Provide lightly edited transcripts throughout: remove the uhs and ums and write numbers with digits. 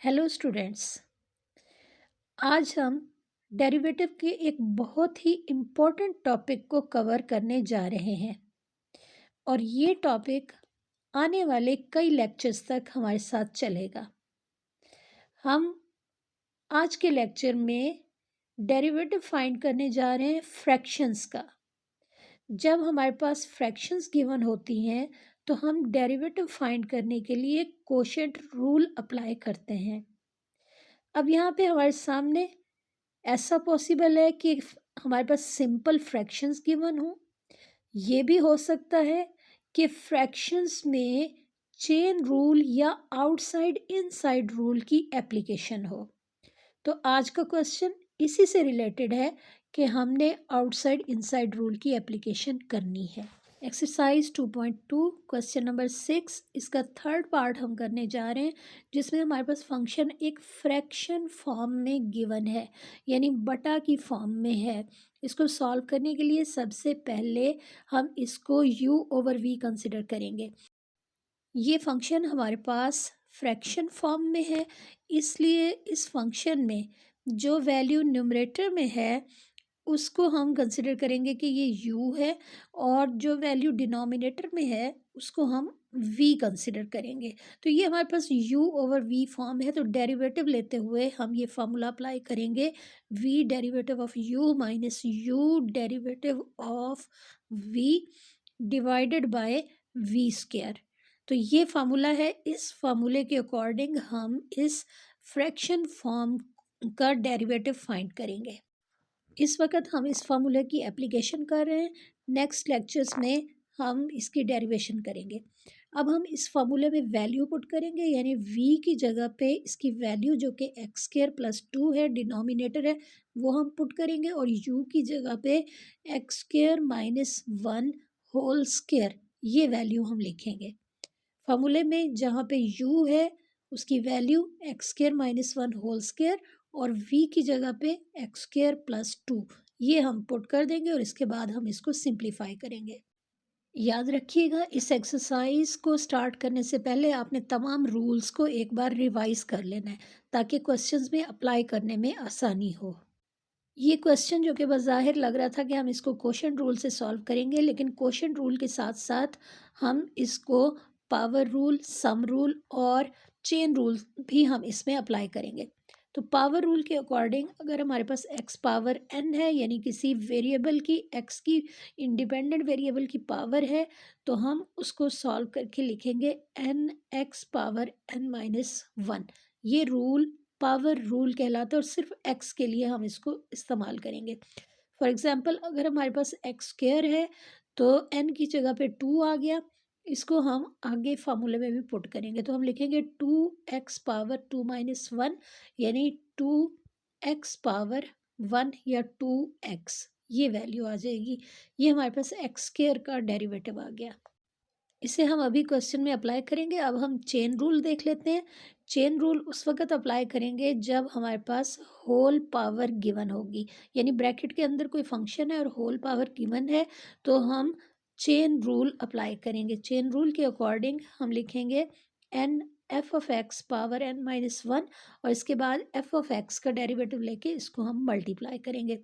Hello students. आज हम derivative के एक बहुत ही इम्पोर्टेंट टॉपिक को कवर करने जा रहे हैं और ये टॉपिक आने वाले कई लेक्चर्स तक हमारे साथ चलेगा। हम आज के लेक्चर में डेरिवेटिव फाइंड करने जा रहे हैं फ्रैक्शंस का। जब हमारे पास फ्रैक्शंस गिवन होती हैं तो हम डेरिवेटिव फाइंड करने के लिए कोशेंट रूल अप्लाई करते हैं। अब यहाँ पे हमारे सामने ऐसा पॉसिबल है कि हमारे पास सिंपल फ्रैक्शंस गिवन हो, ये भी हो सकता है कि फ्रैक्शंस में चेन रूल या आउटसाइड इनसाइड रूल की एप्लीकेशन हो। तो आज का क्वेश्चन इसी से रिलेटेड है कि हमने आउटसाइड इनसाइड रूल की एप्लीकेशन करनी है। एक्सरसाइज 2.2 क्वेश्चन नंबर 6 इसका थर्ड पार्ट हम करने जा रहे हैं, जिसमें हमारे पास फंक्शन एक फ्रैक्शन फॉर्म में गिवन है, यानी बटा की फॉर्म में है। इसको सॉल्व करने के लिए सबसे पहले हम इसको u ओवर v कंसिडर करेंगे। ये फंक्शन हमारे पास फ्रैक्शन फॉर्म में है, इसलिए इस फंक्शन में जो वैल्यू न्यूमरेटर में है उसको हम कंसिडर करेंगे कि ये u है, और जो वैल्यू डिनोमिनेटर में है उसको हम v कंसिडर करेंगे। तो ये हमारे पास u ओवर v फॉर्म है, तो डेरिवेटिव लेते हुए हम ये फार्मूला अप्लाई करेंगे, v derivative of u minus u derivative of v divided by v square. तो ये फार्मूला है, इस फार्मूले के अकॉर्डिंग हम इस फ्रैक्शन फॉर्म का डेरिवेटिव फाइंड करेंगे। इस वक्त हम इस फार्मूले की एप्लीकेशन कर रहे हैं, नेक्स्ट लेक्चर्स में हम इसकी डेरिवेशन करेंगे। अब हम इस फार्मूले में वैल्यू पुट करेंगे, यानी v की जगह पे इसकी वैल्यू जो कि एक्स स्क्वायर प्लस 2 है, डिनोमिनेटर है, वो हम पुट करेंगे, और u की जगह पे x square minus 1 whole square ये वैल्यू हम लिखेंगे। फार्मूले में जहाँ पे u है उसकी value x square minus 1 whole square और v की जगह पे एक्स स्क्वायर प्लस 2 ये हम पुट कर देंगे, और इसके बाद हम इसको सिंप्लीफाई करेंगे। याद रखिएगा, इस एक्सरसाइज को स्टार्ट करने से पहले आपने तमाम रूल्स को एक बार रिवाइज कर लेना है, ताकि क्वेश्चंस में अप्लाई करने में आसानी हो। ये क्वेश्चन जो कि बज़ाहिर लग रहा था कि हम इसको कोशेंट रूल से सॉल्व करेंगे, लेकिन कोशेंट रूल के साथ साथ हम इसको पावर रूल, सम रूल और चेन रूल भी हम इसमें अप्लाई करेंगे। तो पावर रूल के अकॉर्डिंग अगर हमारे पास x पावर n है, यानी किसी वेरिएबल की x की इंडिपेंडेंट वेरिएबल की पावर है, तो हम उसको सॉल्व करके लिखेंगे n x power n minus 1। ये रूल पावर रूल कहलाता है, और सिर्फ x के लिए हम इसको इस्तेमाल करेंगे। फॉर एग्ज़ाम्पल, अगर हमारे पास एक्स स्क्वायर है तो n की जगह पे 2 आ गया, इसको हम आगे फार्मूले में भी पुट करेंगे, तो हम लिखेंगे 2x पावर 2 माइनस 1, यानी 2x पावर 1 या 2x ये वैल्यू आ जाएगी। ये हमारे पास एक्स स्क्वायर का डेरिवेटिव आ गया। इसे हम अभी क्वेश्चन में अप्लाई करेंगे। अब हम चेन रूल देख लेते हैं। चेन रूल उस वक्त अप्लाई करेंगे जब हमारे पास होल पावर गिवन होगी, यानी ब्रैकेट के अंदर कोई फंक्शन है और होल पावर गिवन है, तो हम चेन रूल अप्लाई करेंगे। चेन रूल के अकॉर्डिंग हम लिखेंगे N F of x power n minus 1, और इसके बाद एफ ऑफ एक्स का डेरिवेटिव लेके इसको हम मल्टीप्लाई करेंगे।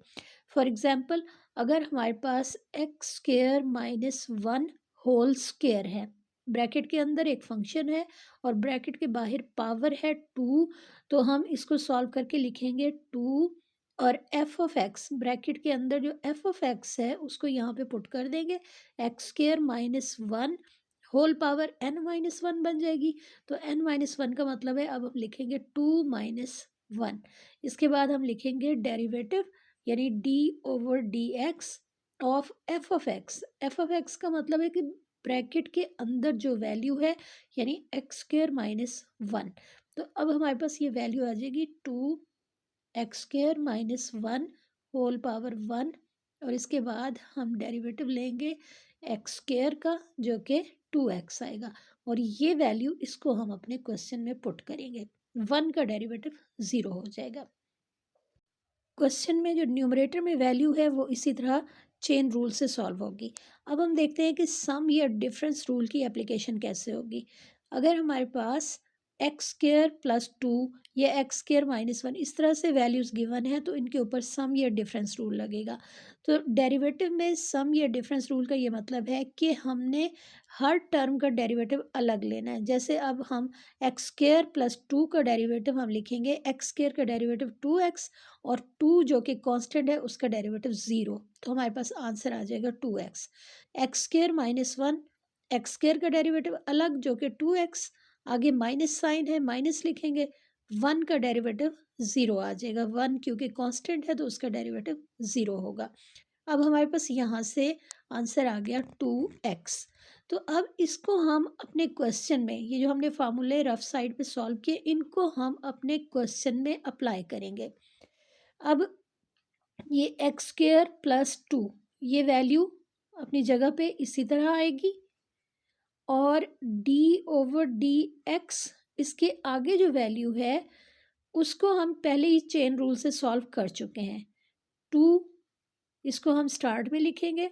फॉर एग्जाम्पल, अगर हमारे पास x square minus 1 whole square है, ब्रैकेट के अंदर एक फंक्शन है और ब्रैकेट के बाहर पावर है 2, तो हम इसको सॉल्व करके लिखेंगे 2 और एफ ऑफ एक्स, ब्रैकेट के अंदर जो एफ ऑफ एक्स है उसको यहाँ पे पुट कर देंगे, x square minus 1 whole power n minus 1 बन जाएगी। तो n माइनस 1 का मतलब है, अब हम लिखेंगे 2 माइनस 1। इसके बाद हम लिखेंगे डेरिवेटिव, यानी d over D x of F of x. F of x का मतलब है कि ब्रैकेट के अंदर जो वैल्यू है, यानी एक्स स्क्वायर माइनस 1। तो अब हमारे पास ये वैल्यू आ जाएगी 2x square minus 1 whole power 1, और इसके बाद हम डेरिवेटिव लेंगे एक्स स्क्वायर का जो कि 2x आएगा, और ये वैल्यू इसको हम अपने क्वेश्चन में पुट करेंगे। 1 का डेरिवेटिव 0 हो जाएगा। क्वेश्चन में जो न्यूमरेटर में वैल्यू है वो इसी तरह चेन रूल से सॉल्व होगी। अब हम देखते हैं कि सम या डिफरेंस रूल की एप्लीकेशन कैसे होगी। अगर हमारे पास एक्स स्क्र प्लस टू या एक्स स्क्र माइनस वन, इस तरह से वैल्यूज़ गिवन है तो इनके ऊपर सम या डिफरेंस रूल लगेगा। तो डेरिवेटिव में सम या डिफरेंस रूल का ये मतलब है कि हमने हर टर्म का डेरिवेटिव अलग लेना है। जैसे अब हम एक्स स्क्र प्लस टू का डेरिवेटिव हम लिखेंगे, एक्स स्क्र का डेरिवेटिव टू एक्स और टू जो कि कांस्टेंट है उसका डेरिवेटिव ज़ीरो, तो हमारे पास आंसर आ जाएगा two x. X square minus one, x square का डेरिवेटिव अलग जो कि टू एक्स, आगे माइनस साइन है माइनस लिखेंगे, वन का डेरिवेटिव ज़ीरो आ जाएगा, वन क्योंकि कांस्टेंट है तो उसका डेरिवेटिव ज़ीरो होगा। अब हमारे पास यहाँ से आंसर आ गया टू एक्स। तो अब इसको हम अपने क्वेश्चन में, ये जो हमने फार्मूले रफ साइड पे सॉल्व किए, इनको हम अपने क्वेश्चन में अप्लाई करेंगे। अब ये एक्स स्क्र प्लस टू, ये वैल्यू अपनी जगह पे इसी तरह आएगी और डी ओवर डी एक्स, इसके आगे जो वैल्यू है उसको हम पहले ही चेन रूल से सॉल्व कर चुके हैं। टू, इसको हम स्टार्ट में लिखेंगे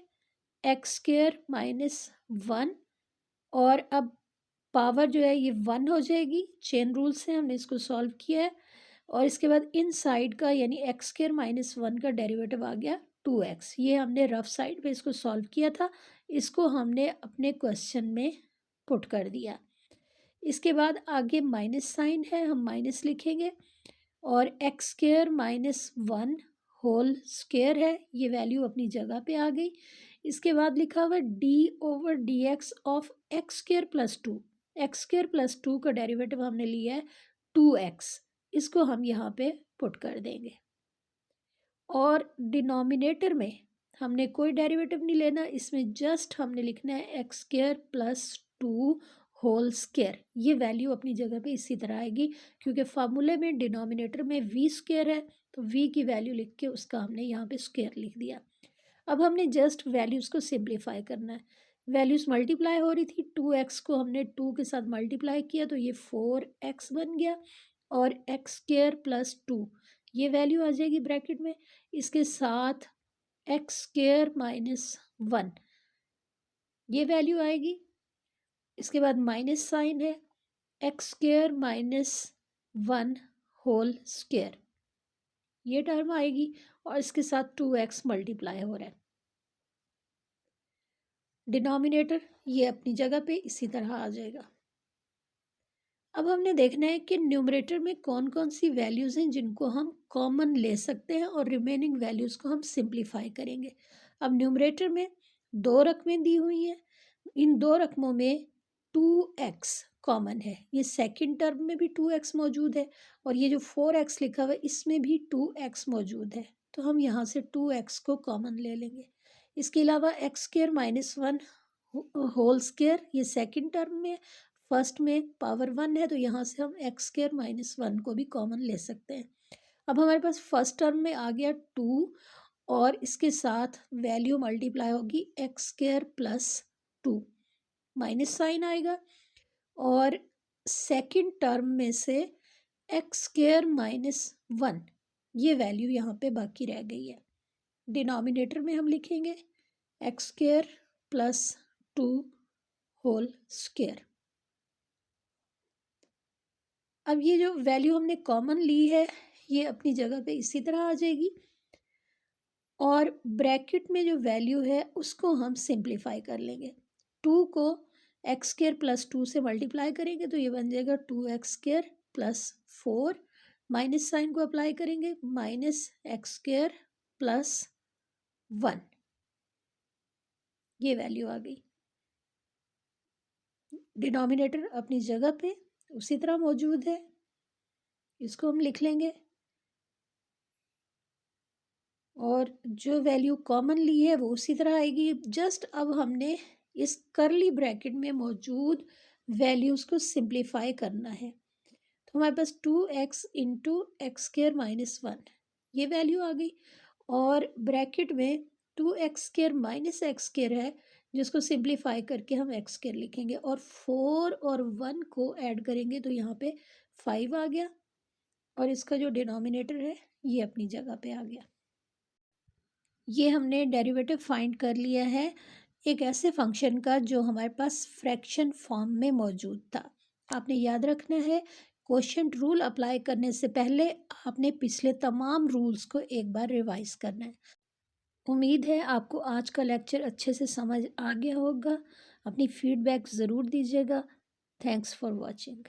एक्स स्क्र माइनस वन, और अब पावर जो है ये वन हो जाएगी, चेन रूल से हमने इसको सॉल्व किया है। और इसके बाद इन साइड का यानी एक्स स्क्र माइनस वन का डेरिवेटिव आ गया टू एक्स। ये हमने रफ साइड पे इसको सॉल्व किया था, इसको हमने अपने क्वेश्चन में पुट कर दिया। इसके बाद आगे माइनस साइन है, हम माइनस लिखेंगे और x square minus one whole square है, ये वैल्यू अपनी जगह पे आ गई। इसके बाद लिखा हुआ D over D x of x square plus to, x square plus to का डेरिवेटिव हमने लिया है टू एक्स, इसको हम यहाँ पे पुट कर देंगे। और डिनोमिनेटर में हमने कोई डेरिवेटिव नहीं लेना, इसमें जस्ट हमने लिखना है x square plus two whole square, ये वैल्यू अपनी जगह पे इसी तरह आएगी क्योंकि फार्मूले में डिनोमिनेटर में वी स्क्र है तो वी की वैल्यू लिख के उसका हमने यहाँ पे स्क्र लिख दिया। अब हमने जस्ट वैल्यूज़ को सिंप्लीफाई करना है। वैल्यूज़ मल्टीप्लाई हो रही थी, टू एक्स को हमने टू के साथ मल्टीप्लाई किया तो ये फोर एक्स बन गया और एक्स स्क्र प्लस टू, ये वैल्यू आ जाएगी ब्रैकेट में, इसके साथ एक्स स्क्र माइनस वन, ये वैल्यू आएगी। इसके बाद माइनस साइन है, x square minus one whole square, ये टर्म आएगी और इसके साथ टू एक्स मल्टीप्लाई हो रहा है। डिनोमिनेटर ये अपनी जगह पे इसी तरह आ जाएगा। अब हमने देखना है कि न्यूमरेटर में कौन कौन सी वैल्यूज़ हैं जिनको हम कॉमन ले सकते हैं और रिमेनिंग वैल्यूज़ को हम सिंप्लीफाई करेंगे। अब न्यूमरेटर में दो रकमें दी हुई हैं, इन दो रकमों में टू एक्स कॉमन है, ये सेकंड टर्म में भी टू एक्स मौजूद है और ये जो फोर एक्स लिखा हुआ है इसमें भी टू एक्स मौजूद है, तो हम यहाँ से टू एक्स को कॉमन ले लेंगे। इसके अलावा x square minus one whole square, ये सेकंड टर्म में, फर्स्ट में पावर वन है तो यहाँ से हम एक्स स्क्र माइनस वन को भी कॉमन ले सकते हैं। अब हमारे पास फर्स्ट टर्म में आ गया टू और इसके साथ वैल्यू मल्टीप्लाई होगी x square plus two, minus sign आएगा और सेकंड टर्म में से एक्स स्क्र माइनस वन, ये वैल्यू यहाँ पे बाकी रह गई है। डिनोमिनेटर में हम लिखेंगे x square plus two whole square. अब ये जो वैल्यू हमने कॉमन ली है ये अपनी जगह पे इसी तरह आ जाएगी और ब्रैकेट में जो वैल्यू है उसको हम सिंप्लीफाई कर लेंगे। टू को एक्स स्क्र प्लस टू से मल्टीप्लाई करेंगे तो ये बन जाएगा two x square plus four, minus sign को अप्लाई करेंगे minus x square plus one, ये वैल्यू आ गई। डिनोमिनेटर अपनी जगह पे उसी तरह मौजूद है, इसको हम लिख लेंगे और जो वैल्यू कॉमन ली है वो उसी तरह आएगी। जस्ट अब हमने इस करली ब्रैकेट में मौजूद वैल्यूज़ को सिंप्लीफाई करना है, तो हमारे पास two x into x square minus one, ये वैल्यू आ गई और ब्रैकेट में two x square minus x square है जिसको सिंप्लीफाई करके हम एक्स स्क्र लिखेंगे और फोर और वन को ऐड करेंगे तो यहाँ पे फाइव आ गया और इसका जो डिनोमिनेटर है ये अपनी जगह पे आ गया। ये हमने डेरिवेटिव फाइंड कर लिया है एक ऐसे फंक्शन का जो हमारे पास फ्रैक्शन फॉर्म में मौजूद था। आपने याद रखना है, क्वोशंट रूल अप्लाई करने से पहले आपने पिछले तमाम रूल्स को एक बार रिवाइज करना है। उम्मीद है आपको आज का लेक्चर अच्छे से समझ आ गया होगा। अपनी फीडबैक ज़रूर दीजिएगा। Thanks for watching.